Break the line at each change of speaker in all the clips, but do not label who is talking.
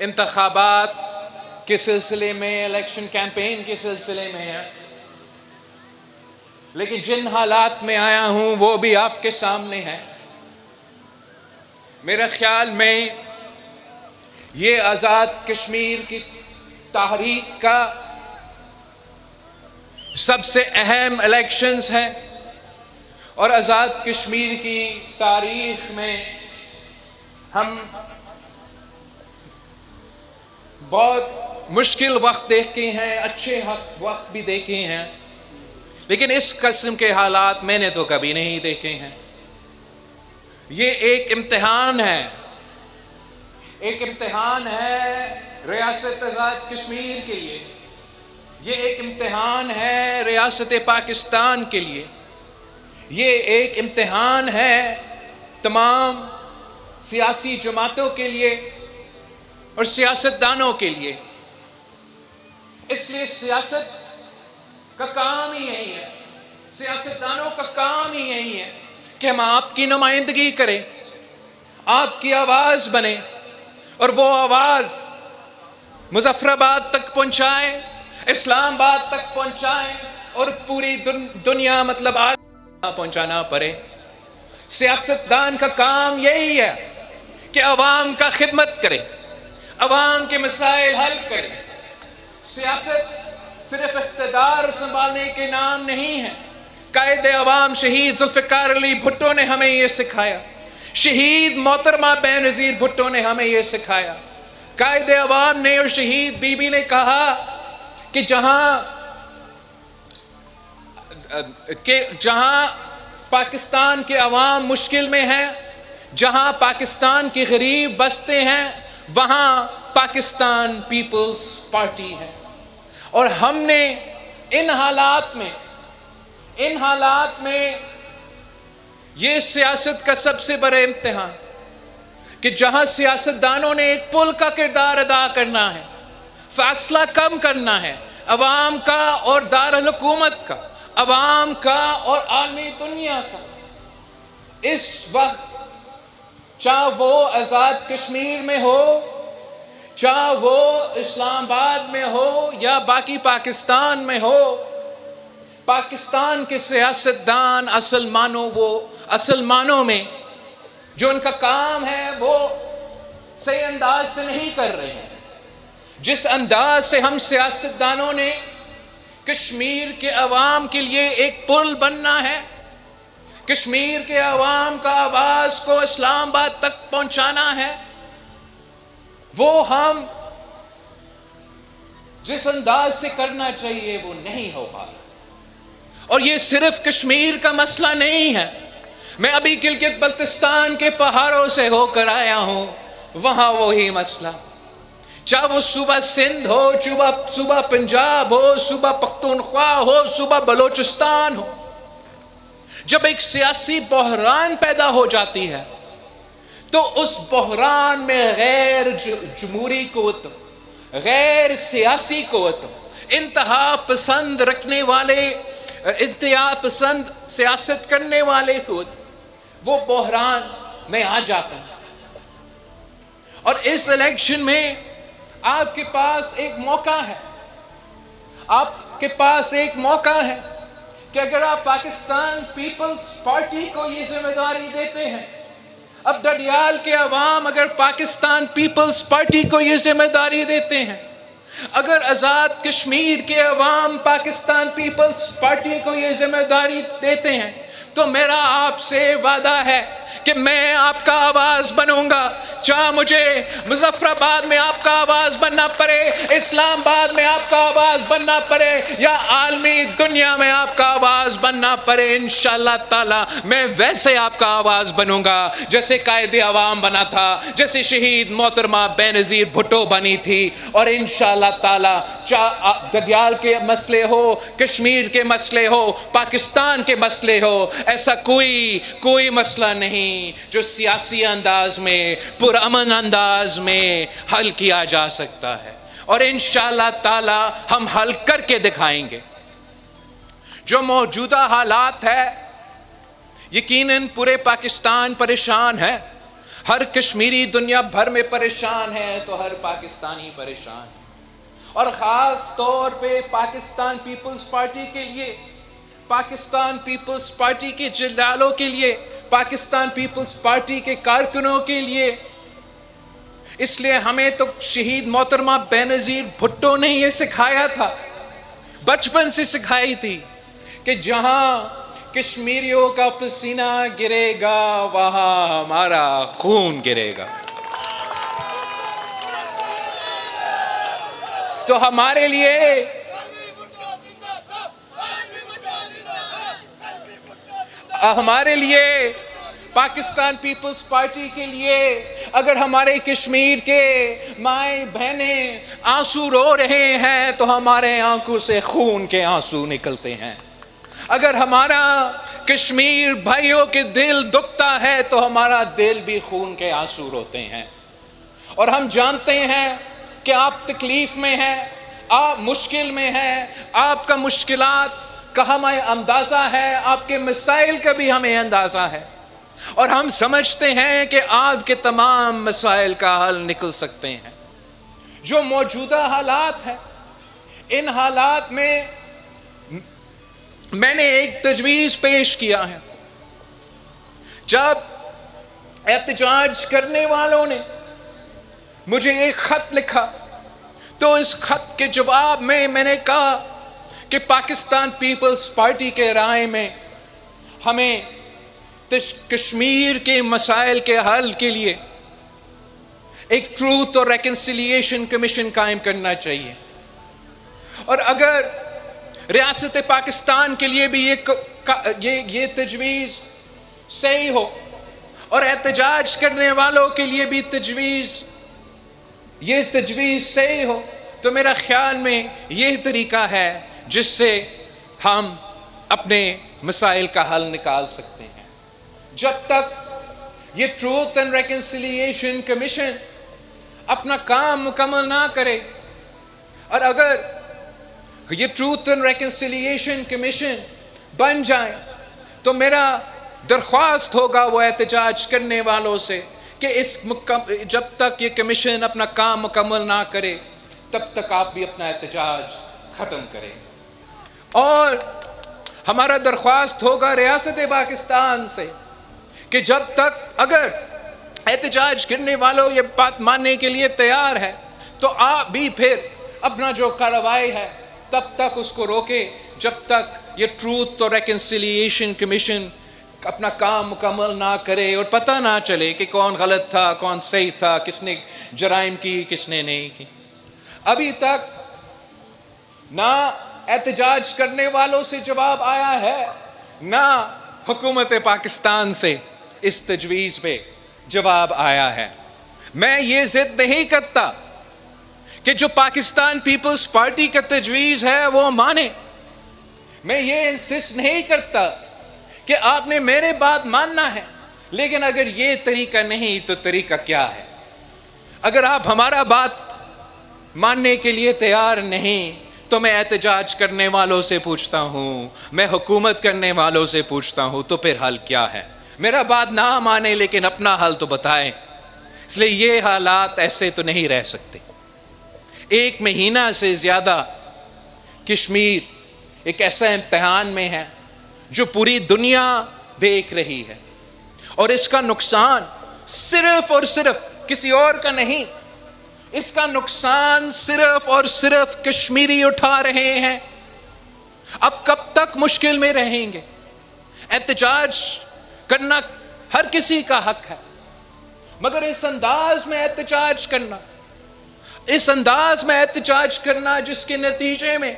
انتخابات کے سلسلے میں، الیکشن کیمپین کے سلسلے میں ہے، لیکن جن حالات میں آیا ہوں وہ بھی آپ کے سامنے ہے۔ میرے خیال میں یہ آزاد کشمیر کی تحریک کا سب سے اہم الیکشنز ہیں، اور آزاد کشمیر کی تاریخ میں ہم بہت مشکل وقت دیکھے ہیں، اچھے وقت بھی دیکھے ہیں، لیکن اس قسم کے حالات میں نے تو کبھی نہیں دیکھے ہیں۔ یہ ایک امتحان ہے، ایک امتحان ہے ریاست آزاد کشمیر کے لیے، یہ ایک امتحان ہے ریاست پاکستان کے لیے، یہ ایک امتحان ہے تمام سیاسی جماعتوں کے لیے اور سیاستدانوں کے لیے۔ اس لیے سیاست کا کام ہی یہی ہے، سیاستدانوں کا کام ہی یہی ہے کہ ہم آپ کی نمائندگی کریں، آپ کی آواز بنیں، اور وہ آواز مظفر آباد تک پہنچائیں، اسلام آباد تک پہنچائیں، اور پوری دنیا مطلب آج پہنچانا پڑے۔ سیاستدان کا کام یہی ہے کہ عوام کا خدمت کرے، عوام کے مسائل حل کرے۔ سیاست صرف اقتدار سنبھالنے کے نام نہیں ہے۔ قائد عوام شہید ذوالفقار علی بھٹو نے ہمیں یہ سکھایا، شہید محترمہ بینظیر بھٹو نے ہمیں یہ سکھایا۔ قائد عوام نے اور شہید بی بی نے کہا کہ جہاں پاکستان کے عوام مشکل میں ہیں، جہاں پاکستان کے غریب بستے ہیں، وہاں پاکستان پیپلز پارٹی ہے۔ اور ہم نے ان حالات میں یہ سیاست کا سب سے بڑا امتحان کہ جہاں سیاستدانوں نے ایک پل کا کردار ادا کرنا ہے، فاصلہ کم کرنا ہے عوام کا اور دارالحکومت کا، عوام کا اور عالمی دنیا کا۔ اس وقت چاہے وہ آزاد کشمیر میں ہو، چاہے وہ اسلام آباد میں ہو یا باقی پاکستان میں ہو، پاکستان کے سیاستدان اصل معنوں میں جو ان کا کام ہے وہ صحیح انداز سے نہیں کر رہے ہیں۔ جس انداز سے ہم سیاستدانوں نے کشمیر کے عوام کے لیے ایک پل بننا ہے، کشمیر کے عوام کا آواز کو اسلام آباد تک پہنچانا ہے، وہ ہم جس انداز سے کرنا چاہیے وہ نہیں ہو پا رہا۔ اور یہ صرف کشمیر کا مسئلہ نہیں ہے۔ میں ابھی گلگت بلتستان کے پہاڑوں سے ہو کر آیا ہوں، وہاں وہی مسئلہ، چاہے وہ صوبہ سندھ ہو، صوبہ پنجاب ہو، صوبہ پختونخوا ہو، صوبہ بلوچستان ہو، جب ایک سیاسی بحران پیدا ہو جاتی ہے تو اس بحران میں غیر جمہوری قوتوں، غیر سیاسی قوتوں، انتہا پسند رکھنے والے، انتہا پسند سیاست کرنے والے قوت وہ بحران میں آ جاتے ہیں۔ اور اس الیکشن میں آپ کے پاس ایک موقع ہے، آپ کے پاس ایک موقع ہے کہ اگر آپ پاکستان پیپلز پارٹی کو یہ ذمہ داری دیتے ہیں، اب ڈڈیال کے عوام اگر پاکستان پیپلز پارٹی کو یہ ذمہ داری دیتے ہیں، اگر آزاد کشمیر کے عوام پاکستان پیپلز پارٹی کو یہ ذمہ داری دیتے ہیں، تو میرا آپ سے وعدہ ہے کہ میں آپ کا آواز بنوں گا، چاہے مجھے مظفر آباد میں آپ کا آواز بننا پڑے، اسلام آباد میں آپ کا آواز بننا پڑے، یا عالمی دنیا میں آپ کا آواز بننا پڑے، انشاءاللہ تعالی میں ویسے آپ کا آواز بنوں گا جیسے قائد عوام بنا تھا، جیسے شہید محترمہ بینظیر بھٹو بنی تھی۔ اور انشاءاللہ تعالی چاہے ددیال کے مسئلے ہو، کشمیر کے مسئلے ہو، پاکستان کے مسئلے ہو، ایسا کوئی مسئلہ نہیں جو سیاسی انداز میں، پرامن انداز میں حل کیا جا سکتا ہے، اور انشاءاللہ تعالی ہم حل کر کے دکھائیں گے۔ جو موجودہ حالات ہے، یقیناً پورے پاکستان پریشان ہے، ہر کشمیری دنیا بھر میں پریشان ہے تو ہر پاکستانی پریشان ہے، اور خاص طور پہ پاکستان پیپلز پارٹی کے لیے، پاکستان پیپلز پارٹی کے جنرالوں کے لیے، پاکستان پیپلز پارٹی کے کارکنوں کے لیے۔ اس لیے ہمیں تو شہید محترمہ بینظیر بھٹو نے یہ سکھایا تھا، بچپن سے سکھائی تھی کہ جہاں کشمیریوں کا پسینہ گرے گا وہاں ہمارا خون گرے گا۔ تو ہمارے لیے پاکستان پیپلز پارٹی کے لیے، اگر ہمارے کشمیر کے مائیں بہنیں آنسو رو رہے ہیں تو ہمارے آنکھوں سے خون کے آنسو نکلتے ہیں۔ اگر ہمارا کشمیر بھائیوں کے دل دکھتا ہے تو ہمارا دل بھی خون کے آنسو روتے ہیں۔ اور ہم جانتے ہیں کہ آپ تکلیف میں ہیں، آپ مشکل میں ہیں، آپ کا مشکلات کا ہمیں اندازہ ہے، آپ کے مسائل کا بھی ہمیں اندازہ ہے، اور ہم سمجھتے ہیں کہ آپ کے تمام مسائل کا حل نکل سکتے ہیں۔ جو موجودہ حالات ہیں، ان حالات میں نے ایک تجویز پیش کیا ہے۔ جب احتجاج کرنے والوں نے مجھے ایک خط لکھا تو اس خط کے جواب میں نے کہا کہ پاکستان پیپلز پارٹی کے رائے میں ہمیں کشمیر کے مسائل کے حل کے لیے ایک ٹروتھ اور ریکنسیلیشن کمیشن قائم کرنا چاہیے، اور اگر ریاست پاکستان کے لیے بھی یہ تجویز صحیح ہو اور احتجاج کرنے والوں کے لیے بھی یہ تجویز صحیح ہو، تو میرا خیال میں یہ طریقہ ہے جس سے ہم اپنے مسائل کا حل نکال سکتے ہیں۔ جب تک یہ ٹروتھ اینڈ ریکنسیلیشن کمیشن اپنا کام مکمل نہ کرے، اور اگر یہ ٹروتھ اینڈ ریکنسیلیشن کمیشن بن جائے تو میرا درخواست ہوگا وہ احتجاج کرنے والوں سے کہ جب تک یہ کمیشن اپنا کام مکمل نہ کرے تب تک آپ بھی اپنا احتجاج ختم کریں۔ اور ہمارا درخواست ہوگا ریاست پاکستان سے کہ جب تک اگر احتجاج کرنے والوں یہ بات ماننے کے لیے تیار ہے تو آپ بھی پھر اپنا جو کارروائی ہے تب تک اس کو روکے جب تک یہ ٹروتھ اور ریکنسیلیشن کمیشن اپنا کام مکمل نہ کرے اور پتہ نہ چلے کہ کون غلط تھا، کون صحیح تھا، کس نے جرائم کی، کس نے نہیں کی۔ ابھی تک نہ احتجاج کرنے والوں سے جواب آیا ہے، نہ حکومت پاکستان سے اس تجویز پہ جواب آیا ہے۔ میں یہ ضد نہیں کرتا کہ جو پاکستان پیپلز پارٹی کا تجویز ہے وہ مانے، میں یہ انسسٹ نہیں کرتا کہ آپ نے میرے بات ماننا ہے، لیکن اگر یہ طریقہ نہیں تو طریقہ کیا ہے؟ اگر آپ ہمارا بات ماننے کے لیے تیار نہیں تو میں احتجاج کرنے والوں سے پوچھتا ہوں، میں حکومت کرنے والوں سے پوچھتا ہوں، تو پھر حل کیا ہے؟ میرا بات نہ مانے لیکن اپنا حل تو بتائیں۔ اس لیے یہ حالات ایسے تو نہیں رہ سکتے۔ 1 مہینہ سے زیادہ کشمیر ایک ایسا امتحان میں ہے جو پوری دنیا دیکھ رہی ہے، اور اس کا نقصان صرف اور صرف کسی اور کا نہیں، اس کا نقصان صرف اور صرف کشمیری اٹھا رہے ہیں۔ اب کب تک مشکل میں رہیں گے؟ احتجاج کرنا ہر کسی کا حق ہے، مگر اس انداز میں احتجاج کرنا جس کے نتیجے میں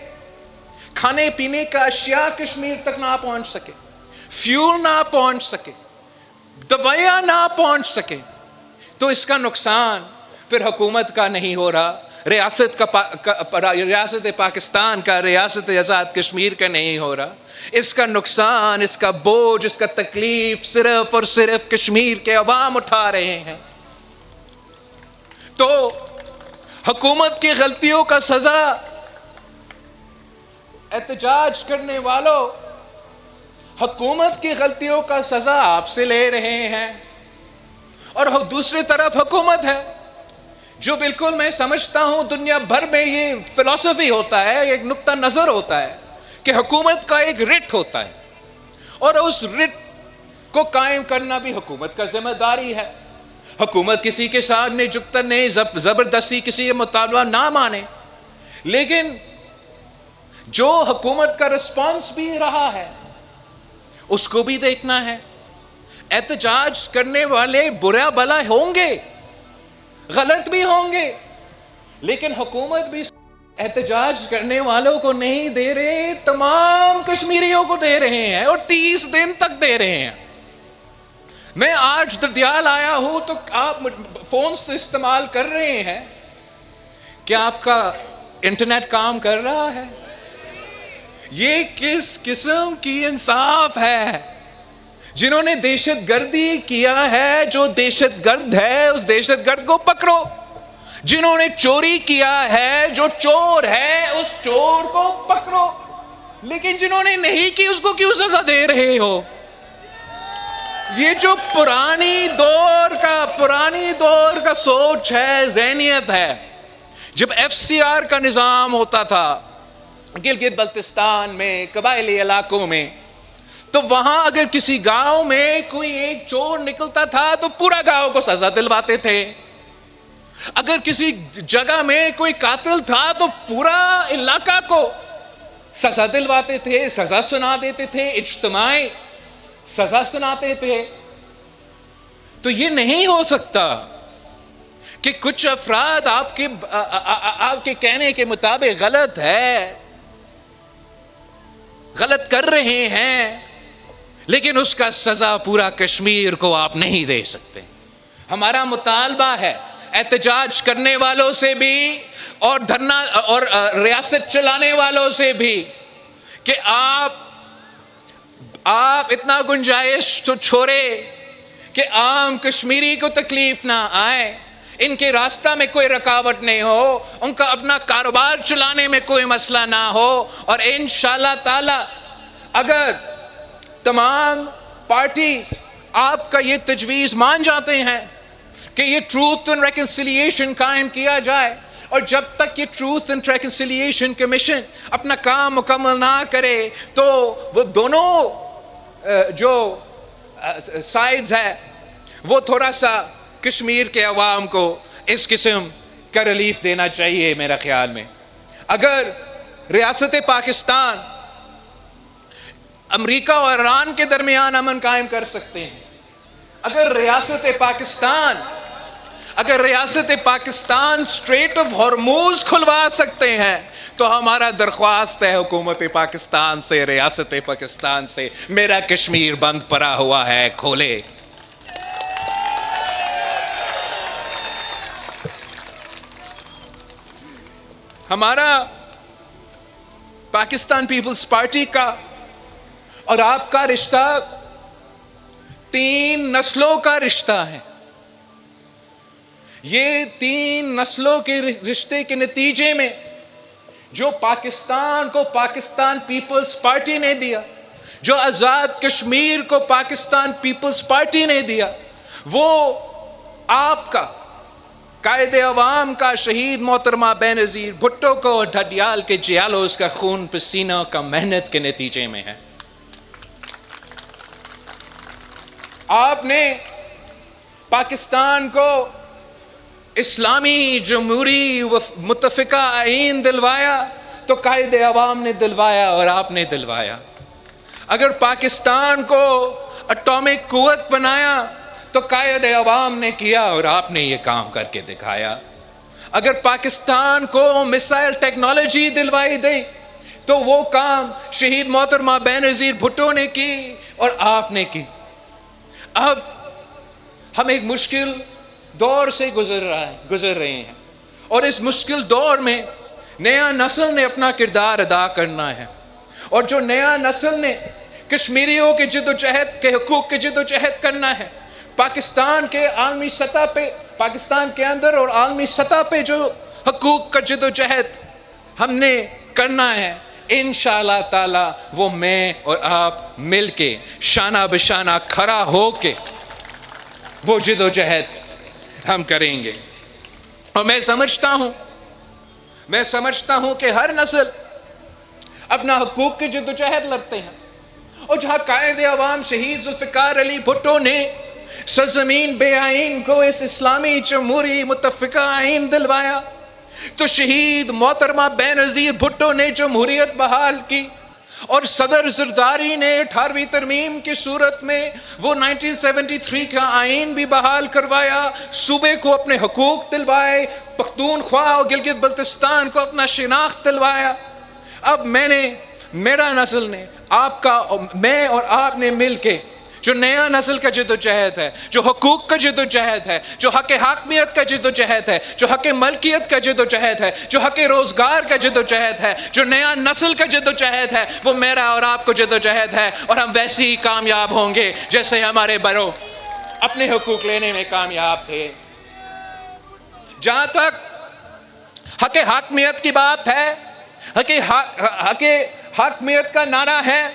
کھانے پینے کا اشیاء کشمیر تک نہ پہنچ سکے، فیول نہ پہنچ سکے، دوائیاں نہ پہنچ سکے، تو اس کا نقصان پھر حکومت کا نہیں ہو رہا، ریاست پاکستان کا، ریاست آزاد کشمیر کا نہیں ہو رہا، اس کا نقصان، اس کا بوجھ، اس کا تکلیف صرف اور صرف کشمیر کے عوام اٹھا رہے ہیں۔ تو حکومت کی غلطیوں کا سزا احتجاج کرنے والوں، حکومت کی غلطیوں کا سزا آپ سے لے رہے ہیں، اور دوسری طرف حکومت ہے جو بالکل میں سمجھتا ہوں دنیا بھر میں یہ فلسفی ہوتا ہے، ایک نقطہ نظر ہوتا ہے کہ حکومت کا ایک رٹ ہوتا ہے، اور اس رٹ کو قائم کرنا بھی حکومت کا ذمہ داری ہے۔ حکومت کسی کے سامنے جھکتا نہیں، زبردستی کسی کا مطالبہ نہ مانے، لیکن جو حکومت کا رسپانس بھی رہا ہے اس کو بھی دیکھنا ہے۔ احتجاج کرنے والے برا بلا ہوں گے، غلط بھی ہوں گے، لیکن حکومت بھی احتجاج کرنے والوں کو نہیں دے رہے، تمام کشمیریوں کو دے رہے ہیں، اور 30 دن تک دے رہے ہیں۔ میں آج دردیال آیا ہوں تو آپ فونز تو استعمال کر رہے ہیں، کیا آپ کا انٹرنیٹ کام کر رہا ہے؟ یہ کس قسم کی انصاف ہے؟ جنہوں نے دہشت گردی کیا ہے، جو دہشت گرد ہے اس دہشت گرد کو پکڑو، جنہوں نے چوری کیا ہے، جو چور ہے اس چور کو پکڑو، لیکن جنہوں نے نہیں کی اس کو کیوں سزا دے رہے ہو؟ یہ جو پرانی دور کا سوچ ہے، ذہنیت ہے۔ جب FCR کا نظام ہوتا تھا گلگت بلتستان میں، قبائلی علاقوں میں، تو وہاں اگر کسی گاؤں میں کوئی ایک چور نکلتا تھا تو پورا گاؤں کو سزا دلواتے تھے۔ اگر کسی جگہ میں کوئی قاتل تھا تو پورا علاقہ کو سزا دلواتے تھے، سزا سنا دیتے تھے، اجتماعی سزا سناتے تھے۔ تو یہ نہیں ہو سکتا کہ کچھ افراد آپ کے کہنے کے مطابق غلط کر رہے ہیں، لیکن اس کا سزا پورا کشمیر کو آپ نہیں دے سکتے۔ ہمارا مطالبہ ہے احتجاج کرنے والوں سے بھی اور دھرنا اور ریاست چلانے والوں سے بھی کہ آپ اتنا گنجائش تو چھوڑے کہ عام کشمیری کو تکلیف نہ آئے، ان کے راستہ میں کوئی رکاوٹ نہیں ہو، ان کا اپنا کاروبار چلانے میں کوئی مسئلہ نہ ہو، اور انشاءاللہ تعالی اگر تمام پارٹیز آپ کا یہ تجویز مان جاتے ہیں کہ یہ ٹروتھ اینڈ ریکنسیلیشن قائم کیا جائے، اور جب تک یہ ٹروتھ اینڈ ریکنسیلیشن کمیشن اپنا کام مکمل نہ کرے تو وہ دونوں جو سائیڈز ہے وہ تھوڑا سا کشمیر کے عوام کو اس قسم کا ریلیف دینا چاہیے۔ میرا خیال میں اگر ریاست پاکستان امریکہ اور ایران کے درمیان امن قائم کر سکتے ہیں، اگر ریاست پاکستان اسٹریٹ آف ہارموز کھلوا سکتے ہیں، تو ہمارا درخواست ہے حکومت پاکستان سے، ریاست پاکستان سے، میرا کشمیر بند پڑا ہوا ہے، کھولے۔ ہمارا پاکستان پیپلز پارٹی کا اور آپ کا رشتہ 3 نسلوں کا رشتہ ہے۔ یہ 3 نسلوں کے رشتے کے نتیجے میں جو پاکستان کو پاکستان پیپلز پارٹی نے دیا، جو آزاد کشمیر کو پاکستان پیپلز پارٹی نے دیا، وہ آپ کا قائد عوام کا شہید محترمہ بے نظیر بھٹو کو اور ڈھڈیال کے جیالوز کا خون پسینہ کا محنت کے نتیجے میں ہے۔ آپ نے پاکستان کو اسلامی جمہوری متفقہ آئین دلوایا تو قائد عوام نے دلوایا اور آپ نے دلوایا۔ اگر پاکستان کو اٹامک قوت بنایا تو قائد عوام نے کیا اور آپ نے یہ کام کر کے دکھایا۔ اگر پاکستان کو میسائل ٹیکنالوجی دلوائی دی تو وہ کام شہید محترمہ بے نظیر بھٹو نے کی اور آپ نے کی۔ اب ہم ایک مشکل دور سے گزر رہے ہیں، اور اس مشکل دور میں نیا نسل نے اپنا کردار ادا کرنا ہے، اور جو نیا نسل نے کشمیریوں کے جدوجہد کے حقوق کی جدوجہد کرنا ہے، پاکستان کے عالمی سطح پہ، پاکستان کے اندر اور عالمی سطح پہ جو حقوق کا جدوجہد ہم نے کرنا ہے، انشاءاللہ تعالی وہ میں اور آپ مل کے شانہ بشانہ کھڑا ہو کے وہ جدوجہد ہم کریں گے. اور میں سمجھتا ہوں کہ ہر نسل اپنا حقوق کی جدوجہد لڑتے ہیں. اور جہاں قائد عوام شہید ذوالفقار علی بھٹو نے سرزمین بے آئین کو اس اسلامی جمہوری متفقہ آئین دلوایا، تو شہید محترمہ بے نظیر بھٹو نے جمہوریت بحال کی، اور صدر زرداری نے 18ویں ترمیم کی صورت میں وہ 1973 کا آئین بھی بحال کروایا، صوبے کو اپنے حقوق دلوائے، پختونخوا اور گلگت بلتستان کو اپنا شناخت دلوایا. اب میرا نسل نے میں اور آپ نے مل کے جو نیا نسل کا جدوجہد ہے، جو حقوق کا جدوجہد ہے، جو حق حاکمیت کا جدوجہد ہے، جو حق ملکیت کا جدوجہد ہے، جو حق روزگار کا جدوجہد ہے، جو نیا نسل کا جدوجہد ہے، وہ میرا اور آپ کو جدوجہد ہے. اور ہم ویسے ہی کامیاب ہوں گے جیسے ہمارے بڑوں اپنے حقوق لینے میں کامیاب تھے. جہاں تک حق حاکمیت کی بات ہے، حق حاکمیت کا نعرہ ہے،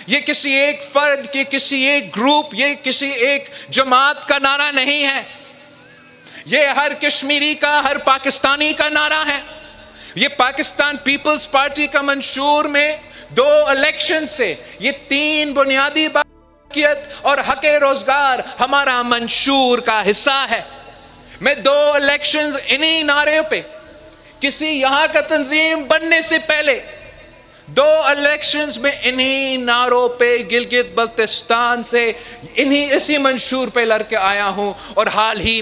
یہ کسی ایک فرد کی، کسی ایک گروپ، یہ کسی ایک جماعت کا نعرہ نہیں ہے. یہ ہر کشمیری کا، ہر پاکستانی کا نعرہ ہے. یہ پاکستان پیپلز پارٹی کا منشور میں 2 الیکشن سے یہ 3 بنیادی حقیقت اور حق روزگار ہمارا منشور کا حصہ ہے. میں 2 الیکشنز انہی نعرے پہ، کسی یہاں کا تنظیم بننے سے پہلے 2 الیکشنز میں انہی نعروں پہ گلگت بلتستان سے اسی منشور پہ لڑ کے آیا ہوں. اور حال ہی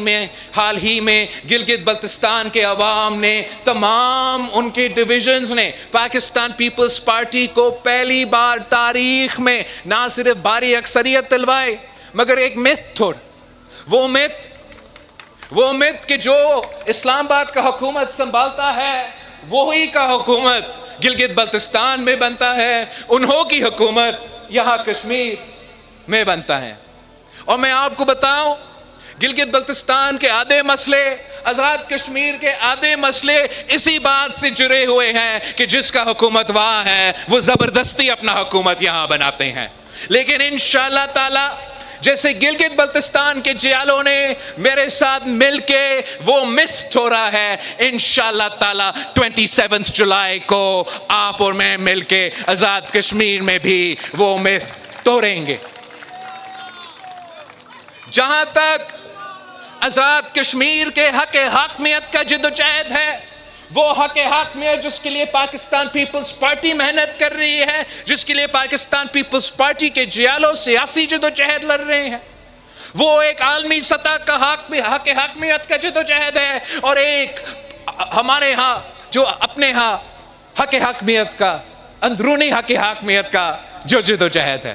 میں گلگت بلتستان کے عوام نے، تمام ان کے ڈویژنز نے پاکستان پیپلز پارٹی کو پہلی بار تاریخ میں نہ صرف بھاری اکثریت دلوائے، مگر ایک مت وہ مت کہ جو اسلام آباد کا حکومت سنبھالتا ہے وہی کا حکومت گلگت بلتستان میں بنتا ہے، انہوں کی حکومت یہاں کشمیر میں بنتا ہے. اور میں آپ کو بتاؤں، گلگت بلتستان کے آدھے مسئلے، آزاد کشمیر کے آدھے مسئلے اسی بات سے جڑے ہوئے ہیں کہ جس کا حکومت وہاں ہے وہ زبردستی اپنا حکومت یہاں بناتے ہیں. لیکن انشاءاللہ تعالی جیسے گلگت بلتستان کے جیالوں نے میرے ساتھ مل کے وہ مت توڑا ہے، انشاءاللہ تعالی 27 جولائی کو آپ اور میں مل کے آزاد کشمیر میں بھی وہ مت توڑیں گے. جہاں تک آزاد کشمیر کے حق حاکمیت کا جدوجہد ہے، وہ حق حاکمیت جس کے لیے پاکستان پیپلز پارٹی محنت کر رہی ہے، جس کے لیے پاکستان پیپلز پارٹی کے جیالوں سیاسی جدوجہد لڑ رہے ہیں، وہ ایک عالمی سطح کا حق حاکمیت کا جدوجہد ہے، اور ایک ہمارے ہاں جو اپنے ہاں حق حاکمیت کا، اندرونی حق حاکمیت کا جو جدوجہد ہے.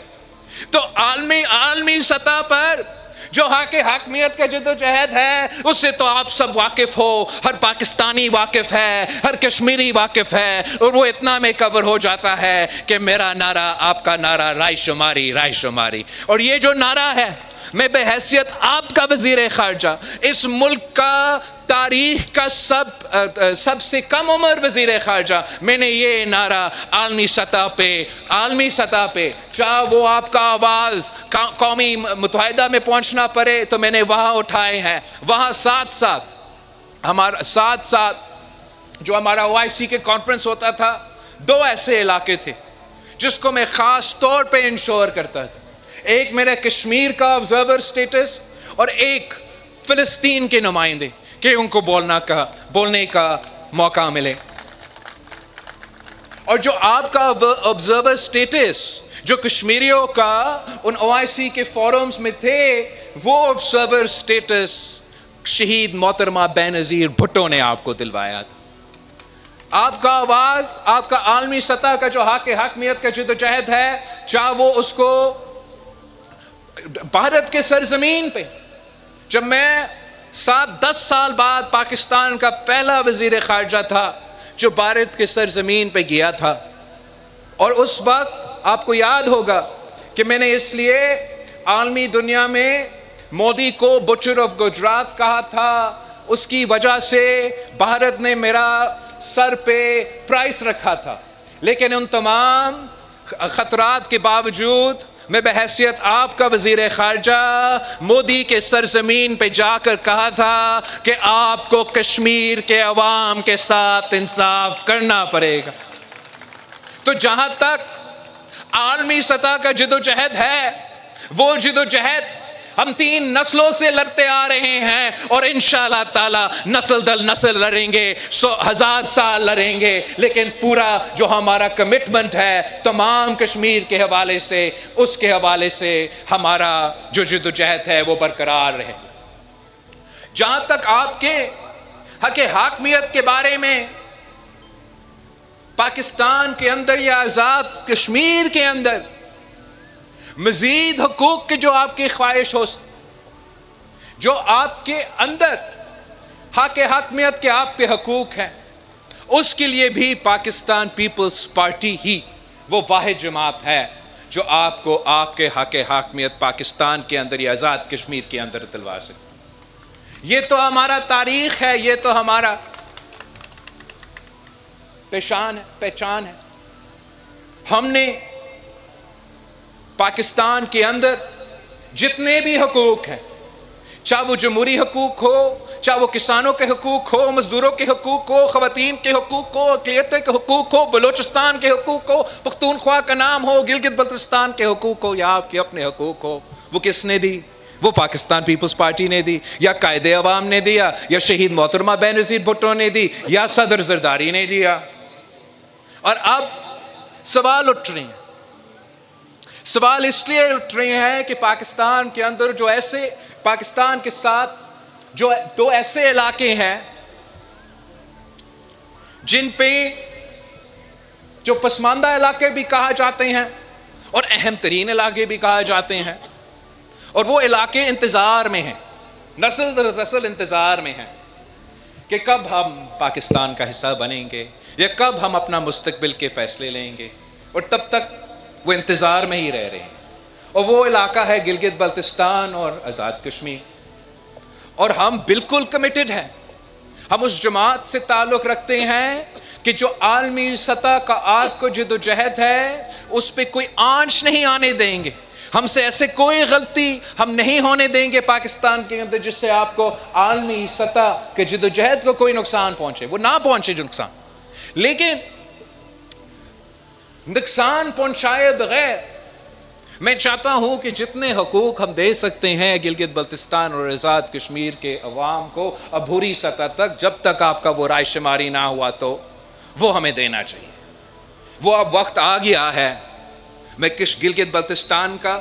تو عالمی سطح پر جو حق حاکمیت کا جدوجہد ہے اس سے تو آپ سب واقف ہو، ہر پاکستانی واقف ہے، ہر کشمیری واقف ہے، اور وہ اتنا میں کور ہو جاتا ہے کہ میرا نعرہ، آپ کا نعرہ، رائے شماری. اور یہ جو نعرہ ہے، میں بحیثیت آپ کا وزیر خارجہ، اس ملک کا تاریخ کا سب سے کم عمر وزیر خارجہ، میں نے یہ نعرہ عالمی سطح پہ چاہے وہ آپ کا آواز قومی متحدہ میں پہنچنا پڑے تو میں نے وہاں اٹھائے ہیں. وہاں ساتھ جو ہمارا OIC کے کانفرنس ہوتا تھا، 2 ایسے علاقے تھے جس کو میں خاص طور پہ انشور کرتا تھا. ایک میرا کشمیر کا آبزرور سٹیٹس، اور ایک فلسطین کے نمائندے کہ ان کو بولنے کا موقع ملے. اور جو آپ کا آبزرور سٹیٹس جو کشمیریوں کا ان OIC کے فورمز میں تھے، وہ آبزرور سٹیٹس شہید محترمہ بے نظیر بھٹو نے آپ کو دلوایا تھا. آپ کا آواز، آپ کا عالمی سطح کا جو حق حاکمیت کا جدوجہد ہے، چاہے وہ اس کو بھارت کے سرزمین پہ، جب میں 7-10 سال بعد پاکستان کا پہلا وزیر خارجہ تھا جو بھارت کے سرزمین پہ گیا تھا، اور اس وقت آپ کو یاد ہوگا کہ میں نے اس لیے عالمی دنیا میں مودی کو بچر آف گجرات کہا تھا، اس کی وجہ سے بھارت نے میرا سر پہ پرائس رکھا تھا. لیکن ان تمام خطرات کے باوجود میں بحیثیت آپ کا وزیر خارجہ مودی کے سرزمین پہ جا کر کہا تھا کہ آپ کو کشمیر کے عوام کے ساتھ انصاف کرنا پڑے گا. تو جہاں تک عالمی سطح کا جدوجہد ہے، وہ جدوجہد ہم 3 نسلوں سے لڑتے آ رہے ہیں، اور انشاءاللہ تعالی نسل در نسل لڑیں گے، 1000 سال لڑیں گے، لیکن پورا جو ہمارا کمٹمنٹ ہے تمام کشمیر کے حوالے سے، اس کے حوالے سے ہمارا جو جدوجہد ہے وہ برقرار رہے. جہاں تک آپ کے حق حاکمیت کے بارے میں پاکستان کے اندر یا آزاد کشمیر کے اندر مزید حقوق کی جو آپ کی خواہش ہو، جو آپ کے اندر حق حاکمیت کے آپ پہ حقوق ہیں، اس کے لیے بھی پاکستان پیپلز پارٹی ہی وہ واحد جماعت ہے جو آپ کو آپ کے حق حاکمیت پاکستان کے اندر یا آزاد کشمیر کے اندر دلوا سکتی. یہ تو ہمارا تاریخ ہے، یہ تو ہمارا پہچان ہے. ہم نے پاکستان کے اندر جتنے بھی حقوق ہیں، چاہے وہ جمہوری حقوق ہو، چاہے وہ کسانوں کے حقوق ہو، مزدوروں کے حقوق ہو، خواتین کے حقوق ہو، اقلیتوں کے حقوق ہو، بلوچستان کے حقوق ہو، پختونخوا کا نام ہو، گلگت بلتستان کے حقوق ہو، یا آپ کے اپنے حقوق ہو، وہ کس نے دی؟ وہ پاکستان پیپلز پارٹی نے دی، یا قائد عوام نے دیا، یا شہید محترمہ بینظیر بھٹو نے دی، یا صدر زرداری نے دیا. اور اب سوال اٹھ رہے ہیں، سوال اس لیے اٹھ رہے ہیں کہ پاکستان کے اندر جو ایسے، پاکستان کے ساتھ جو 2 ایسے علاقے ہیں جن پہ جو پسماندہ علاقے بھی کہا جاتے ہیں اور اہم ترین علاقے بھی کہا جاتے ہیں، اور وہ علاقے انتظار میں ہیں، نسل در نسل انتظار میں ہیں کہ کب ہم پاکستان کا حصہ بنیں گے، یا کب ہم اپنا مستقبل کے فیصلے لیں گے، اور تب تک وہ انتظار میں ہی رہ رہے ہیں. اور وہ علاقہ ہے گلگت بلتستان اور آزاد کشمیر. اور ہم بالکل کمیٹڈ ہیں، ہم اس جماعت سے تعلق رکھتے ہیں کہ جو عالمی سطح کا آج کو جدوجہد ہے اس پہ کوئی آنچ نہیں آنے دیں گے. ہم سے ایسے کوئی غلطی ہم نہیں ہونے دیں گے پاکستان کے اندر جس سے آپ کو عالمی سطح کے جدوجہد کو کوئی نقصان پہنچے، وہ نہ پہنچے جو نقصان. لیکن نقصان پہنچائے بغیر میں چاہتا ہوں کہ جتنے حقوق ہم دے سکتے ہیں گلگت بلتستان اور آزاد کشمیر کے عوام کو عبوری سطح تک، جب تک آپ کا وہ رائے شماری نہ ہوا تو وہ ہمیں دینا چاہیے. وہ اب وقت آ گیا ہے. میں گلگت بلتستان کا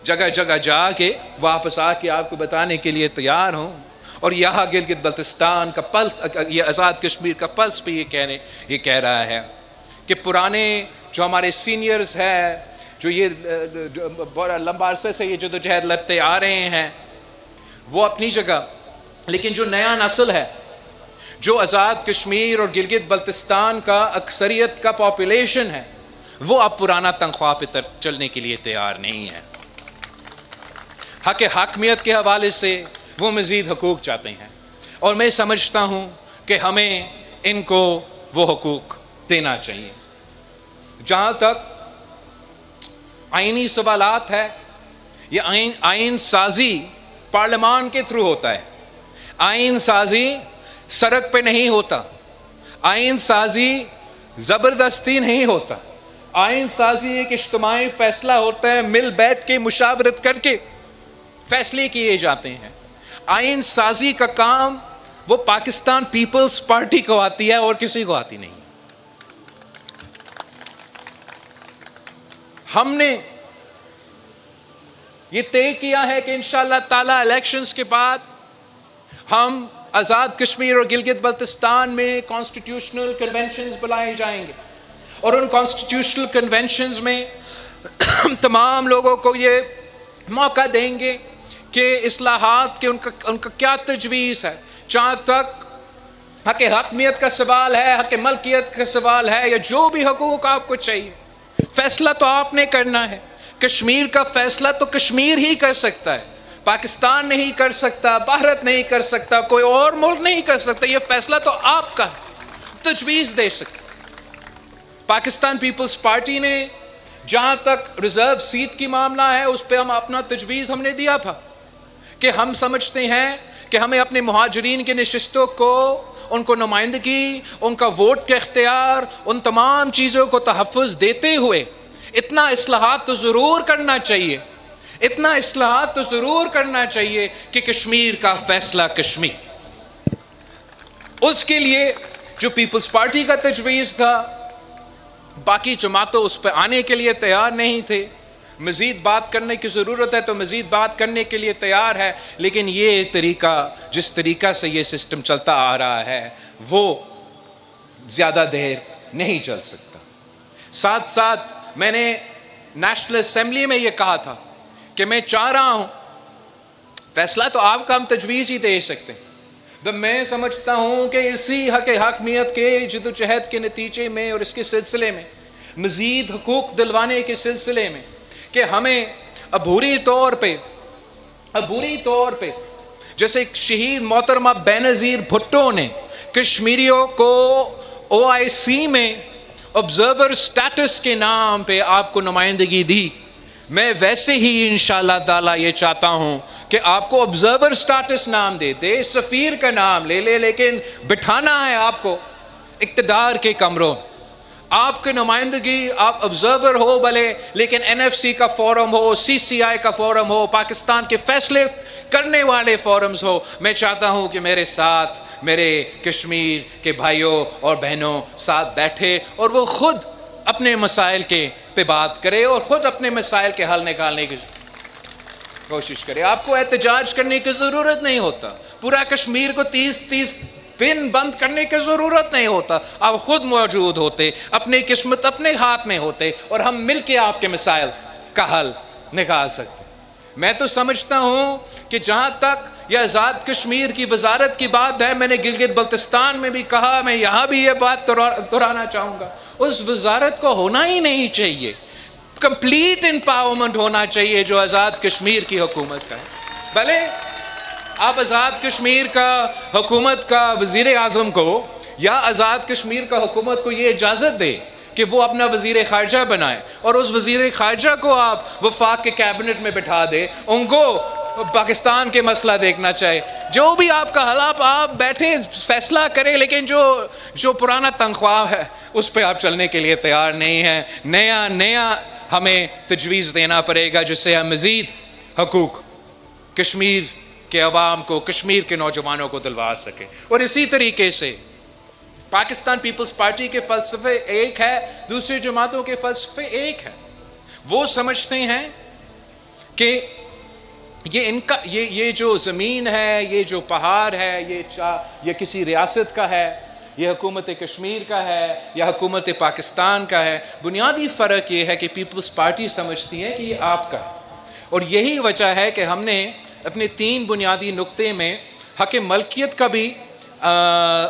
جگہ جگہ جا کے واپس آ کے آپ کو بتانے کے لیے تیار ہوں، اور یہاں گلگت بلتستان کا پلس، یہ آزاد کشمیر کا پلس پہ یہ کہہ رہا ہے کہ پرانے جو ہمارے سینئرز ہیں، جو یہ بڑا لمبا عرصے سے یہ جدوجہد لڑتے آ رہے ہیں، وہ اپنی جگہ، لیکن جو نیا نسل ہے، جو آزاد کشمیر اور گلگت بلتستان کا اکثریت کا پاپولیشن ہے، وہ اب پرانا تنخواہ پہ چلنے کے لیے تیار نہیں ہے. حق حاکمیت کے حوالے سے وہ مزید حقوق چاہتے ہیں، اور میں سمجھتا ہوں کہ ہمیں ان کو وہ حقوق دینا چاہیے. جہاں تک آئینی سوالات ہے، یہ آئین سازی پارلیمان کے تھرو ہوتا ہے. آئین سازی سڑک پہ نہیں ہوتا، آئین سازی زبردستی نہیں ہوتا. آئین سازی ایک اجتماعی فیصلہ ہوتا ہے، مل بیٹھ کے مشاورت کر کے فیصلے کیے جاتے ہیں. آئین سازی کا کام وہ پاکستان پیپلز پارٹی کو آتی ہے اور کسی کو آتی نہیں. ہم نے یہ طے کیا ہے کہ انشاءاللہ تعالی الیکشنز کے بعد ہم آزاد کشمیر اور گلگت بلتستان میں کانسٹیٹیوشنل کنونشنز بلائے جائیں گے، اور ان کانسٹیٹیوشنل کنونشنز میں تمام لوگوں کو یہ موقع دیں گے کہ اصلاحات کے ان کا کیا تجویز ہے. جہاں تک حق حاکمیت کا سوال ہے، حق ملکیت کا سوال ہے، یا جو بھی حقوق آپ کو چاہیے، فیصلہ تو آپ نے کرنا ہے. کشمیر کا فیصلہ تو کشمیر ہی کر سکتا ہے، پاکستان نہیں کر سکتا، بھارت نہیں کر سکتا، کوئی اور ملک نہیں کر سکتا. یہ فیصلہ تو آپ کا ہے، تجویز دے سکتا. پاکستان پیپلز پارٹی نے جہاں تک ریزرو سیٹ کی معاملہ ہے اس پہ ہم اپنا تجویز ہم نے دیا تھا کہ ہم سمجھتے ہیں کہ ہمیں اپنے مہاجرین کے نشستوں کو، ان کو نمائندگی، ان کا ووٹ کا اختیار، ان تمام چیزوں کو تحفظ دیتے ہوئے اتنا اصلاحات تو ضرور کرنا چاہیے، اتنا اصلاحات تو ضرور کرنا چاہیے کہ کشمیر کا فیصلہ کشمیر۔ اس کے لیے جو پیپلز پارٹی کا تجویز تھا، باقی جماعتوں اس پہ آنے کے لیے تیار نہیں تھے۔ مزید بات کرنے کی ضرورت ہے تو مزید بات کرنے کے لیے تیار ہے، لیکن یہ طریقہ، جس طریقہ سے یہ سسٹم چلتا آ رہا ہے وہ زیادہ دیر نہیں چل سکتا۔ ساتھ ساتھ میں نے نیشنل اسمبلی میں یہ کہا تھا کہ میں چاہ رہا ہوں، فیصلہ تو آپ کا ہم تجویز ہی دے سکتے ہیں، میں سمجھتا ہوں کہ اسی حق حاکمیت کے جدوجہد کے نتیجے میں اور اس کے سلسلے میں مزید حقوق دلوانے کے سلسلے میں کہ ہمیں عبوری طور پہ جیسے شہید محترمہ بینظیر بھٹو نے کشمیریوں کو OIC میں آبزرور سٹیٹس کے نام پہ آپ کو نمائندگی دی، میں ویسے ہی انشاءاللہ تعالیٰ یہ چاہتا ہوں کہ آپ کو آبزرور سٹیٹس نام دے، سفیر کا نام لے لیکن بٹھانا ہے آپ کو اقتدار کے کمروں۔ آپ کی نمائندگی، آپ آبزرور ہو بھلے، لیکن NFC کا فورم ہو، CCI کا فورم ہو، پاکستان کے فیصلے کرنے والے فورمز ہو۔ میں چاہتا ہوں کہ میرے ساتھ میرے کشمیر کے بھائیوں اور بہنوں ساتھ بیٹھے اور وہ خود اپنے مسائل کے پہ بات کرے اور خود اپنے مسائل کے حل نکالنے کی کوشش کرے۔ آپ کو احتجاج کرنے کی ضرورت نہیں ہوتا، پورا کشمیر کو 30 دن بند کرنے کی ضرورت نہیں ہوتا، آپ خود موجود ہوتے، اپنی قسمت اپنے ہاتھ میں ہوتے اور ہم مل کے آپ کے مسائل کا حل نکال سکتے۔ میں تو سمجھتا ہوں کہ جہاں تک یہ آزاد کشمیر کی وزارت کی بات ہے، میں نے گلگت بلتستان میں بھی کہا، میں یہاں بھی یہ بات دہرانا چاہوں گا، اس وزارت کو ہونا ہی نہیں چاہیے، کمپلیٹ امپاورمنٹ ہونا چاہیے جو آزاد کشمیر کی حکومت کا ہے۔ بھلے آپ آزاد کشمیر کا حکومت کا وزیر اعظم کو یا آزاد کشمیر کا حکومت کو یہ اجازت دے کہ وہ اپنا وزیر خارجہ بنائے اور اس وزیر خارجہ کو آپ وفاق کے کیبنٹ میں بٹھا دے، ان کو پاکستان کے مسئلہ دیکھنا چاہے، جو بھی آپ کا حل آپ بیٹھے فیصلہ کریں، لیکن جو پرانا تنخواہ ہے اس پہ آپ چلنے کے لیے تیار نہیں ہیں۔ نیا ہمیں تجویز دینا پڑے گا جس سے ہم مزید حقوق کشمیر کے عوام کو، کشمیر کے نوجوانوں کو دلوا سکیں۔ اور اسی طریقے سے پاکستان پیپلز پارٹی کے فلسفے ایک ہے، دوسری جماعتوں کے فلسفے ایک ہے۔ وہ سمجھتے ہیں کہ یہ جو زمین ہے، یہ جو پہاڑ ہے، یہ کسی ریاست کا ہے، یہ حکومت کشمیر کا ہے یا حکومت پاکستان کا ہے۔ بنیادی فرق یہ ہے کہ پیپلز پارٹی سمجھتی ہے کہ یہ آپ کا ہے، اور یہی وجہ ہے کہ ہم نے اپنے 3 بنیادی نقطے میں حق ملکیت کا بھی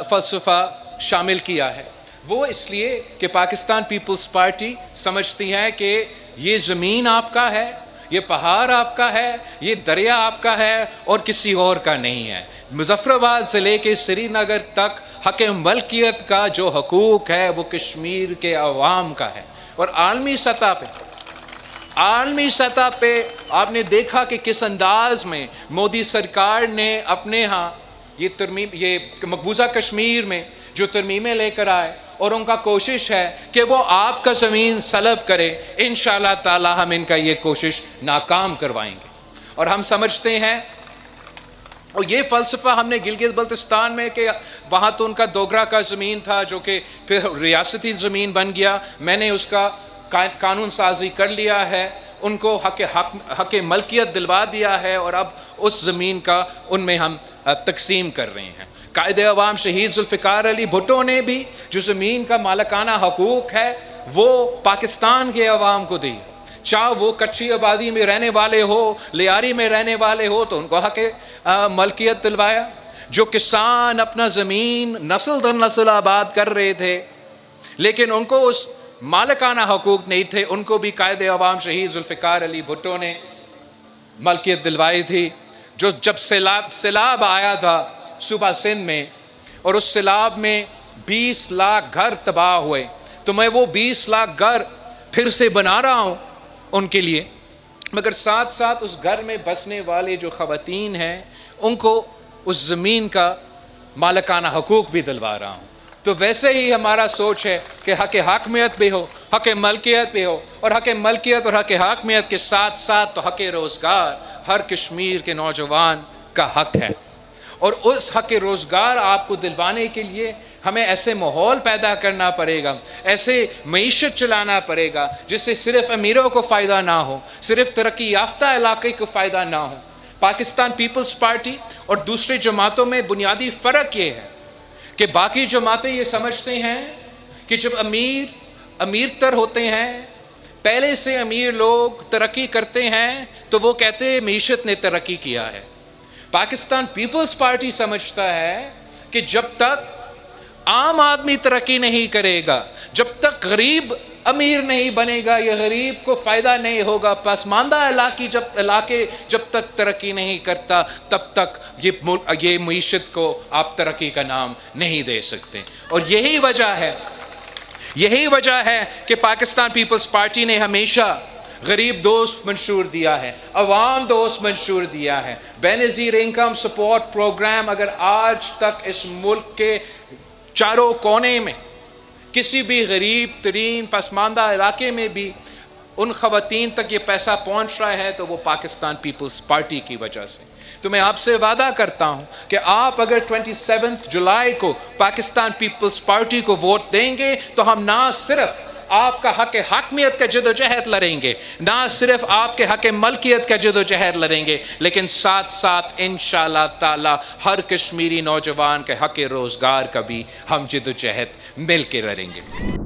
فلسفہ شامل کیا ہے۔ وہ اس لیے کہ پاکستان پیپلز پارٹی سمجھتی ہے کہ یہ زمین آپ کا ہے، یہ پہاڑ آپ کا ہے، یہ دریا آپ کا ہے اور کسی اور کا نہیں ہے۔ مظفر آباد سے لے کے سری نگر تک حق ملکیت کا جو حقوق ہے وہ کشمیر کے عوام کا ہے۔ اور عالمی سطح پہ آپ نے دیکھا کہ کس انداز میں مودی سرکار نے اپنے ہاں یہ مقبوضہ کشمیر میں جو ترمیمیں لے کر آئے، اور ان کا کوشش ہے کہ وہ آپ کا زمین سلب کرے۔ انشاءاللہ تعالی ہم ان کا یہ کوشش ناکام کروائیں گے۔ اور ہم سمجھتے ہیں، اور یہ فلسفہ ہم نے گلگت بلتستان میں، کہ وہاں تو ان کا دوگرا کا زمین تھا جو کہ پھر ریاستی زمین بن گیا، میں نے اس کا قانون سازی کر لیا ہے، ان کو حق ملکیت دلوا دیا ہے، اور اب اس زمین کا ان میں ہم تقسیم کر رہے ہیں۔ قائد عوام شہید ذوالفقار علی بھٹو نے بھی جو زمین کا مالکانہ حقوق ہے وہ پاکستان کے عوام کو دی، چاہے وہ کچی آبادی میں رہنے والے ہو، لیاری میں رہنے والے ہو، تو ان کو حق ملکیت دلوایا۔ جو کسان اپنا زمین نسل در نسل آباد کر رہے تھے لیکن ان کو اس مالکانہ حقوق نہیں تھے، ان کو بھی قائد عوام شہید ذوالفقار علی بھٹو نے ملکیت دلوائی تھی۔ جو جب سیلاب آیا تھا صوبہ سندھ میں، اور اس سیلاب میں 20 لاکھ گھر تباہ ہوئے، تو میں وہ 20 لاکھ گھر پھر سے بنا رہا ہوں ان کے لیے، مگر ساتھ ساتھ اس گھر میں بسنے والے جو خواتین ہیں ان کو اس زمین کا مالکانہ حقوق بھی دلوا رہا ہوں۔ تو ویسے ہی ہمارا سوچ ہے کہ حق حاکمیت بھی ہو، حق ملکیت بھی ہو، اور حق ملکیت اور حق حاکمیت کے ساتھ ساتھ تو حق روزگار ہر کشمیر کے نوجوان کا حق ہے۔ اور اس حق روزگار آپ کو دلوانے کے لیے ہمیں ایسے ماحول پیدا کرنا پڑے گا، ایسے معیشت چلانا پڑے گا جس سے صرف امیروں کو فائدہ نہ ہو، صرف ترقی یافتہ علاقے کو فائدہ نہ ہو۔ پاکستان پیپلز پارٹی اور دوسرے جماعتوں میں بنیادی فرق یہ ہے کہ باقی جماعتیں یہ سمجھتے ہیں کہ جب امیر تر ہوتے ہیں، پہلے سے امیر لوگ ترقی کرتے ہیں تو وہ کہتے ہیں معیشت نے ترقی کیا ہے۔ پاکستان پیپلز پارٹی سمجھتا ہے کہ جب تک عام آدمی ترقی نہیں کرے گا، جب تک غریب امیر نہیں بنے گا، یہ غریب کو فائدہ نہیں ہوگا، پسماندہ علاقے جب تک ترقی نہیں کرتا تب تک یہ معیشت کو آپ ترقی کا نام نہیں دے سکتے۔ اور یہی وجہ ہے کہ پاکستان پیپلز پارٹی نے ہمیشہ غریب دوست منشور دیا ہے، عوام دوست منشور دیا ہے۔ بے نظیر انکم سپورٹ پروگرام اگر آج تک اس ملک کے چاروں کونے میں کسی بھی غریب ترین پسماندہ علاقے میں بھی ان خواتین تک یہ پیسہ پہنچ رہا ہے تو وہ پاکستان پیپلز پارٹی کی وجہ سے۔ تو میں آپ سے وعدہ کرتا ہوں کہ آپ اگر 27 جولائی کو پاکستان پیپلز پارٹی کو ووٹ دیں گے تو ہم نہ صرف آپ کا حق حاکمیت کا جد و جہد لڑیں گے، نہ صرف آپ کے حق ملکیت کا جد و جہد لڑیں گے، لیکن ساتھ ساتھ انشاءاللہ تعالی ہر کشمیری نوجوان کے حق روزگار کا بھی ہم جد و جہد مل کے لڑیں گے۔